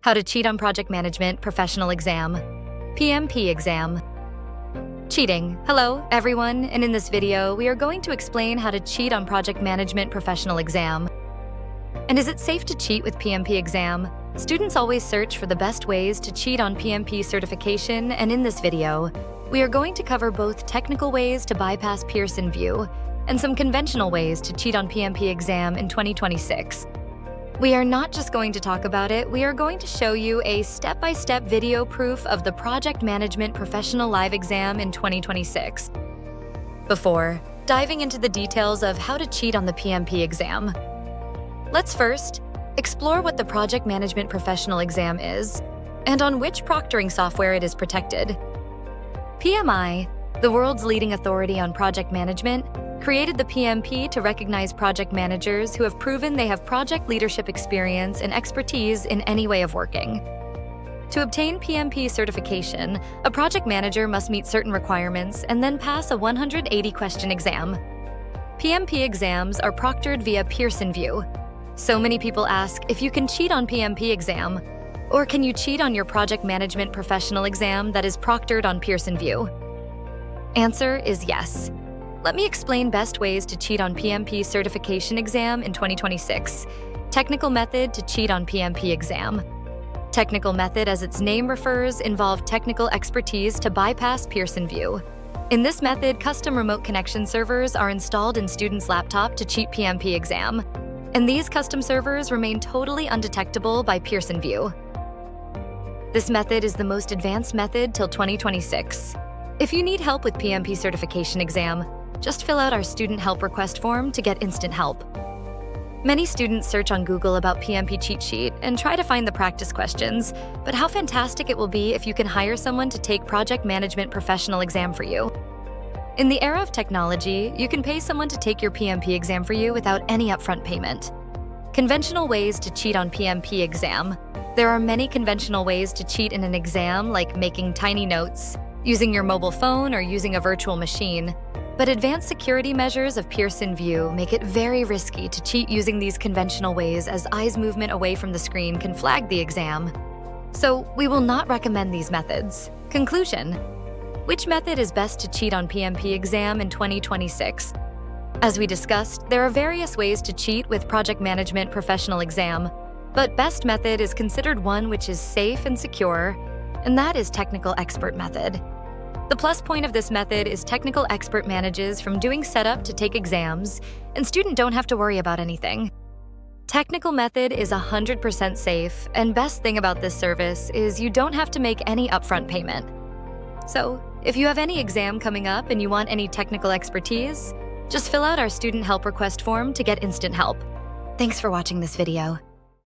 How to cheat on project management professional exam, PMP exam. Cheating. Hello, everyone, and in this video, we are going to explain how to cheat on project management professional exam. And is it safe to cheat with PMP exam? Students always search for the best ways to cheat on PMP certification, and in this video, we are going to cover both technical ways to bypass Pearson VUE and some conventional ways to cheat on PMP exam in 2026. We are not just going to talk about it, we are going to show you a step-by-step video proof of the Project Management Professional Live exam in 2026. Before diving into the details of how to cheat on the PMP exam, let's first explore what the Project Management Professional exam is and on which proctoring software it is protected. PMI, the world's leading authority on project management, created the PMP to recognize project managers who have proven they have project leadership experience and expertise in any way of working. To obtain PMP certification, a project manager must meet certain requirements and then pass a 180-question exam. PMP exams are proctored via Pearson VUE. So many people ask if you can cheat on PMP exam, or can you cheat on your project management professional exam that is proctored on Pearson VUE? Answer is yes. Let me explain best ways to cheat on PMP certification exam in 2026. Technical method to cheat on PMP exam. Technical method, as its name refers, involve technical expertise to bypass Pearson VUE. In this method, custom remote connection servers are installed in students' laptop to cheat PMP exam, and these custom servers remain totally undetectable by Pearson VUE. This method is the most advanced method till 2026. If you need help with PMP certification exam, just fill out our student help request form to get instant help. Many students search on Google about PMP cheat sheet and try to find the practice questions, but how fantastic it will be if you can hire someone to take project management professional exam for you. In the era of technology, you can pay someone to take your PMP exam for you without any upfront payment. Conventional ways to cheat on PMP exam. There are many conventional ways to cheat in an exam, like making tiny notes, using your mobile phone, or using a virtual machine. But advanced security measures of Pearson VUE make it very risky to cheat using these conventional ways, as eyes movement away from the screen can flag the exam. So we will not recommend these methods. Conclusion: which method is best to cheat on PMP exam in 2026? As we discussed, there are various ways to cheat with project management professional exam, but best method is considered one which is safe and secure, and that is technical expert method. The plus point of this method is technical expert manages from doing setup to take exams, and student don't have to worry about anything. Technical method is 100% safe, and best thing about this service is you don't have to make any upfront payment. So, if you have any exam coming up and you want any technical expertise, just fill out our student help request form to get instant help. Thanks for watching this video.